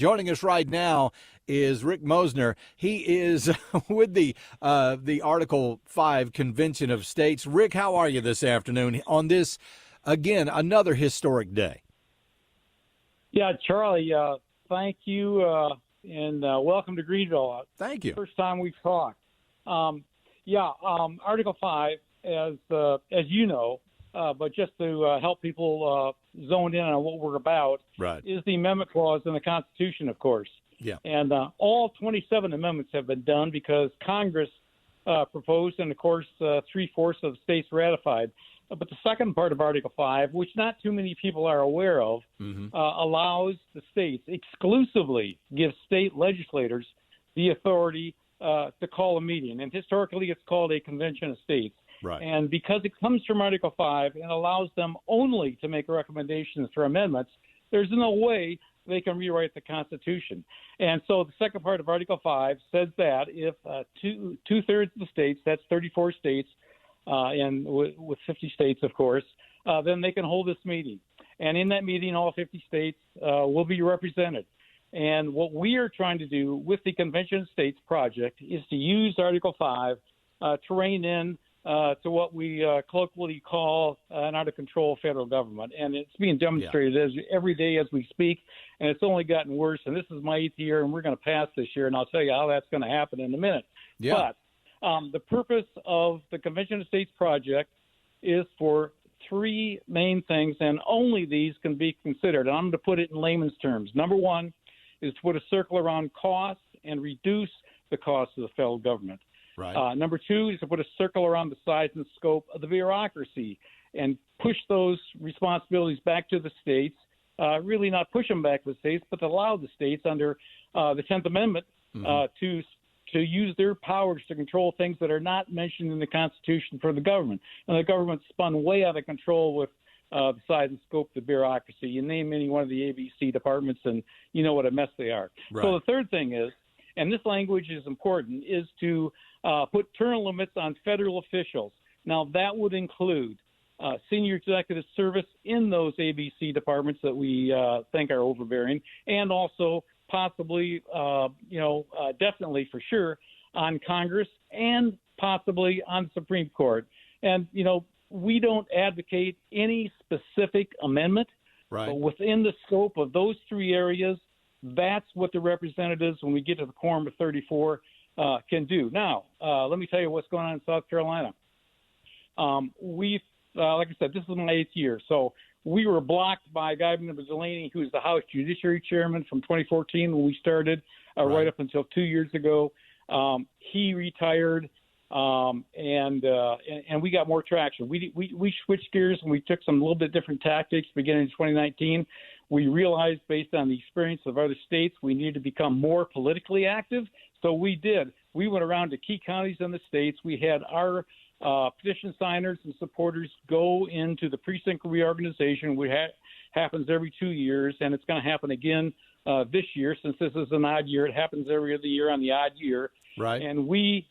Joining us right now is Rick Moessner. He is with the Article 5 Convention of States. Rick, how are you this afternoon on this, again, another historic day? Yeah, Charlie, thank you, and welcome to Greenville. Thank you. First time we've talked. Article 5, as you know, but just to help people zone in on what we're about, right, is the amendment clause in the Constitution, of course. Yeah. And all 27 amendments have been done because Congress proposed, and, of course, 3/4 of the states ratified. But the second part of Article 5, which not too many people are aware of, allows the states exclusively, gives state legislators the authority to call a meeting. And historically, it's called a convention of states. Right. And because it comes from Article 5 and allows them only to make recommendations for amendments, there's no way they can rewrite the Constitution. And so the second part of Article 5 says that if two-thirds of the states, that's 34 states, and with 50 states, of course, then they can hold this meeting. And in that meeting, all 50 states will be represented. And what we are trying to do with the Convention of States project is to use Article 5 to rein in to what we colloquially call an out-of-control federal government. And it's being demonstrated every day as we speak, and it's only gotten worse. And this is my 8th year, and we're going to pass this year, and I'll tell you how that's going to happen in a minute. Yeah. But the purpose of the Convention of States project is for three main things, and only these can be considered. And I'm going to put it in layman's terms. Number one is to put a circle around costs and reduce the cost of the federal government. Right. Number two is to put a circle around the size and scope of the bureaucracy and push those responsibilities back to the states, really not push them back to the states, but to allow the states under the 10th Amendment to use their powers to control things that are not mentioned in the Constitution for the government. And the government spun way out of control with the size and scope of the bureaucracy. You name any one of the ABC departments, and you know what a mess they are. Right. So the third thing is, and this language is important, is to put term limits on federal officials. Now, that would include senior executive service in those ABC departments that we think are overbearing, and also possibly, definitely for sure, on Congress and possibly on the Supreme Court. And, we don't advocate any specific amendment, right, but within the scope of those three areas, that's what the representatives, when we get to the quorum of 34, can do. Now, let me tell you what's going on in South Carolina. We've, like I said, this is my 8th year, so we were blocked by a guy named Delaney, who's the House Judiciary Chairman from 2014 when we started, right up until 2 years ago. He retired, and we got more traction. We switched gears and we took some little bit different tactics beginning in 2019. We realized, based on the experience of other states, we needed to become more politically active. So we did. We went around to key counties in the states. We had our petition signers and supporters go into the precinct reorganization, which happens every 2 years, and it's going to happen again this year. Since this is an odd year, it happens every other year on the odd year. Right. And we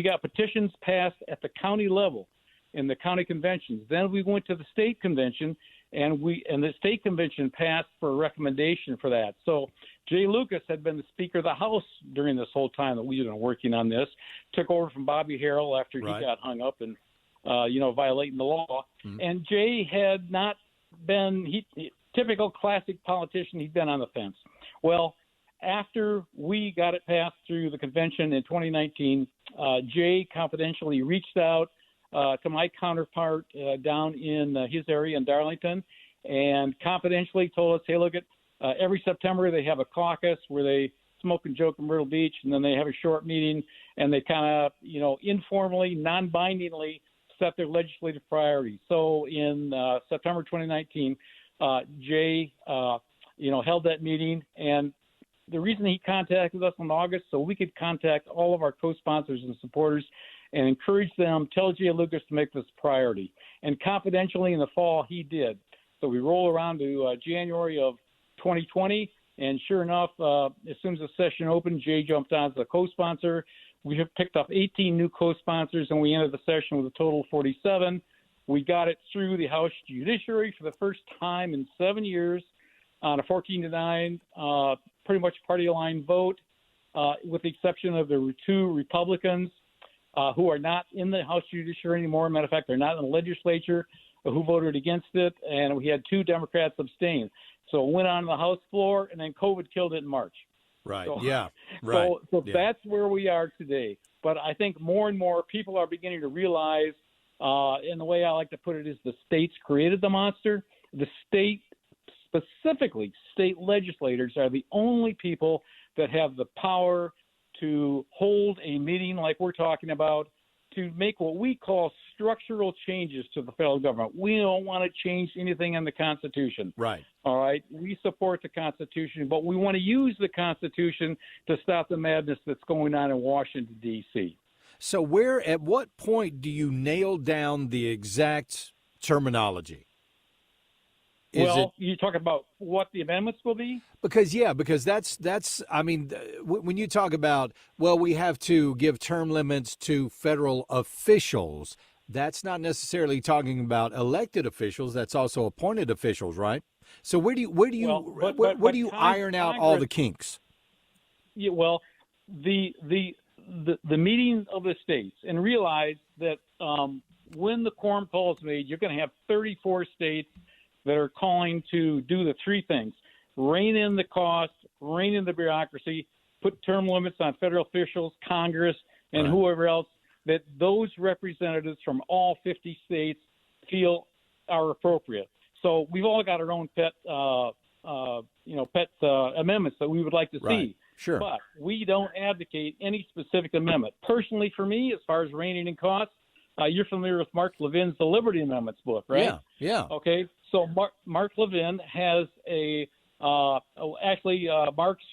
got petitions passed at the county level in the county conventions. Then we went to the state convention, and the state convention passed for a recommendation for that. So Jay Lucas had been the Speaker of the House during this whole time that we've been working on this, took over from Bobby Harrell after he got hung up and, violating the law. Mm-hmm. And Jay had not been typical classic politician. He'd been on the fence. Well, after we got it passed through the convention in 2019, Jay confidentially reached out to my counterpart down in his area in Darlington, and confidentially told us, hey, look, every September they have a caucus where they smoke and joke in Myrtle Beach, and then they have a short meeting, and they kind of, informally, non-bindingly set their legislative priorities. So in September 2019, Jay, held that meeting, and the reason he contacted us in August, so we could contact all of our co-sponsors and supporters and encourage them, tell Jay Lucas to make this a priority. And confidentially in the fall, he did. So we roll around to January of 2020, and sure enough, as soon as the session opened, Jay jumped on as a co-sponsor. We have picked up 18 new co-sponsors, and we ended the session with a total of 47. We got it through the House Judiciary for the first time in 7 years on a 14-9 pretty much party line vote, with the exception of the 2 Republicans who are not in the House Judiciary anymore. Matter of fact, they're not in the legislature, who voted against it, and we had 2 Democrats abstain. So it went on the House floor, and then COVID killed it in March. Right. So, yeah. Right. So that's where we are today. But I think more and more people are beginning to realize, and the way I like to put it is the states created the monster. The state, specifically state legislators, are the only people that have the power to hold a meeting like we're talking about, to make what we call structural changes to the federal government. We don't want to change anything in the Constitution. Right. All right. We support the Constitution, but we want to use the Constitution to stop the madness that's going on in Washington, D.C. So at what point do you nail down the exact terminology? You talk about what the amendments will be? Because that's I mean, when you talk about, well, we have to give term limits to federal officials, that's not necessarily talking about elected officials. That's also appointed officials, right? So where do you iron out all the kinks? Yeah, well, the meeting of the states, and realize that when the quorum call is made, you're going to have 34 states that are calling to do the 3 things: rein in the cost, rein in the bureaucracy, put term limits on federal officials, Congress, and whoever else, that those representatives from all 50 states feel are appropriate. So we've all got our own pet amendments that we would like to see. Right. Sure. But we don't advocate any specific amendment. Personally, for me, as far as reining in costs, you're familiar with Mark Levin's The Liberty Amendments book, right? Yeah. Okay. So Mark Levin has Mark's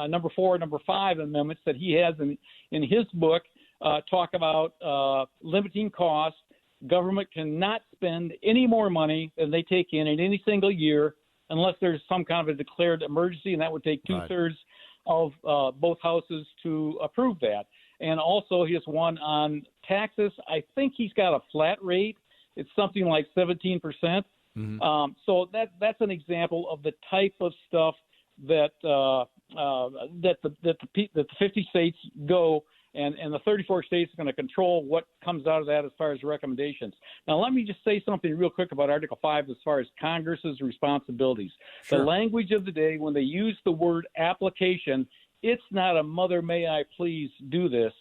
number 4 and number 5 amendments that he has in his book talk about limiting costs. Government cannot spend any more money than they take in any single year unless there's some kind of a declared emergency, and that would take 2/3 of both houses to approve that. And also he has one on taxes. I think he's got a flat rate. It's something like 17%. Mm-hmm. So that's an example of the type of stuff that the 50 states go, and the 34 states are going to control what comes out of that as far as recommendations. Now, let me just say something real quick about Article 5 as far as Congress's responsibilities. Sure. The language of the day, when they use the word application, it's not a mother may I please do this.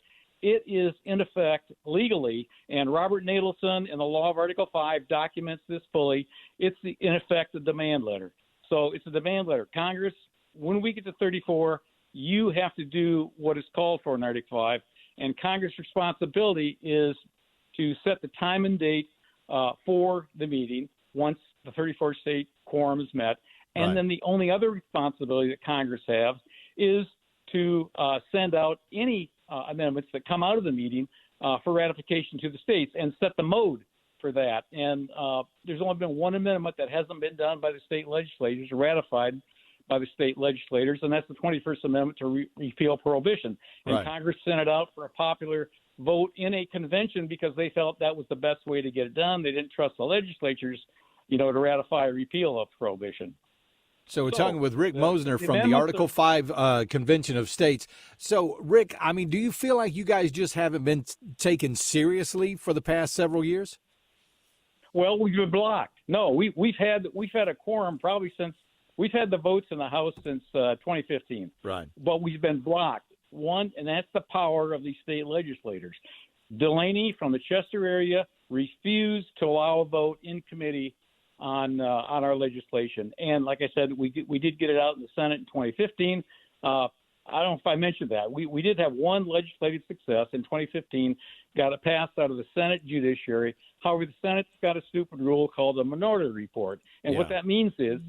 It is, in effect, legally, and Robert Nadelson in the law of Article 5 documents this fully, it's, in effect, a demand letter. So it's a demand letter. Congress, when we get to 34, you have to do what is called for in Article 5, and Congress' responsibility is to set the time and date for the meeting once the 34-state quorum is met. And then the only other responsibility that Congress has is to send out any amendments that come out of the meeting for ratification to the states and set the mode for that. And there's only been one amendment that hasn't been done by the state legislators, ratified by the state legislators, and that's the 21st Amendment to repeal prohibition. And Congress sent it out for a popular vote in a convention because they felt that was the best way to get it done. They didn't trust the legislatures, to ratify a repeal of prohibition. So we're talking with Rick Moessner from the Article 5 Convention of States. So, Rick, I mean, do you feel like you guys just haven't been taken seriously for the past several years? Well, we've been blocked. No, we've had a quorum probably since we've had the votes in the House since 2015. Right. But we've been blocked. One, and that's the power of these state legislators. Delaney from the Chester area refused to allow a vote in committee on our legislation. And like I said, we did get it out in the Senate in 2015. I don't know if I mentioned that. We did have one legislative success in 2015, got it passed out of the Senate Judiciary. However, the Senate's got a stupid rule called a minority report. And what that means is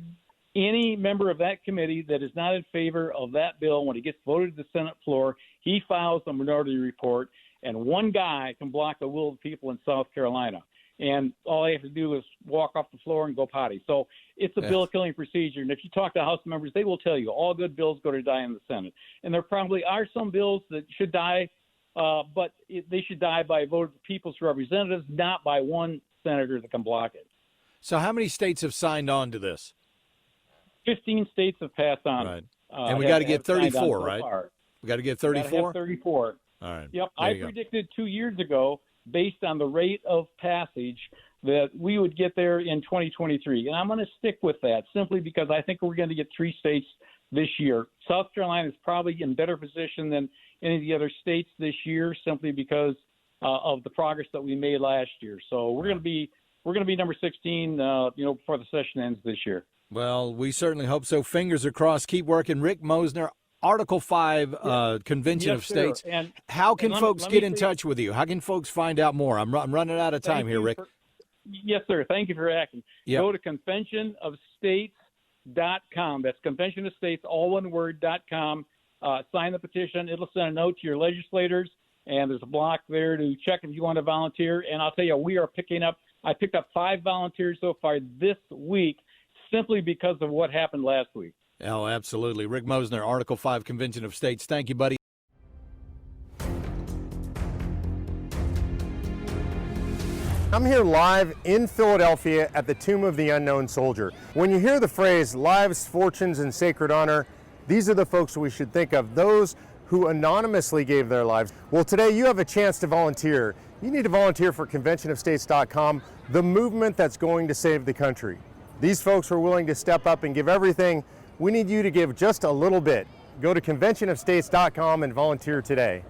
any member of that committee that is not in favor of that bill, when it gets voted to the Senate floor, he files a minority report, and one guy can block the will of the people in South Carolina. And all they have to do is walk off the floor and go potty. So it's a bill-killing procedure. And if you talk to House members, they will tell you all good bills go to die in the Senate. And there probably are some bills that should die, but they should die by a vote of the people's representatives, not by one senator that can block it. So how many states have signed on to this? 15 states have passed on. Right. And we got to get have signed on 34, so right? far. We got to get Gotta have 34? 34. All right. Yep. There I you go. predicted 2 years ago, based on the rate of passage, that we would get there in 2023. And I'm going to stick with that simply because I think we're going to get 3 states this year. South Carolina is probably in better position than any of the other states this year, simply because of the progress that we made last year. So we're going to be number 16, before the session ends this year. Well, we certainly hope so. Fingers are crossed. Keep working. Rick Moessner, Article 5 Convention Yes, of States. sir. And how can let folks me get in say- touch with you? How can folks find out more? I'm running out of time here, Rick. Yes, sir. Thank you for asking. Yep. Go to conventionofstates.com. That's Convention of States, all one word, .com. Sign the petition. It'll send a note to your legislators, and there's a block there to check if you want to volunteer. And I'll tell you, I picked up 5 volunteers so far this week simply because of what happened last week. Oh, absolutely. Rick Moessner, Article 5 Convention of States. Thank you, buddy. I'm here live in Philadelphia at the Tomb of the Unknown Soldier. When you hear the phrase lives, fortunes, and sacred honor, these are the folks we should think of, those who anonymously gave their lives. Well, today you have a chance to volunteer. You need to volunteer for conventionofstates.com, the movement that's going to save the country. These folks are willing to step up and give everything. We need you to give just a little bit. Go to conventionofstates.com and volunteer today.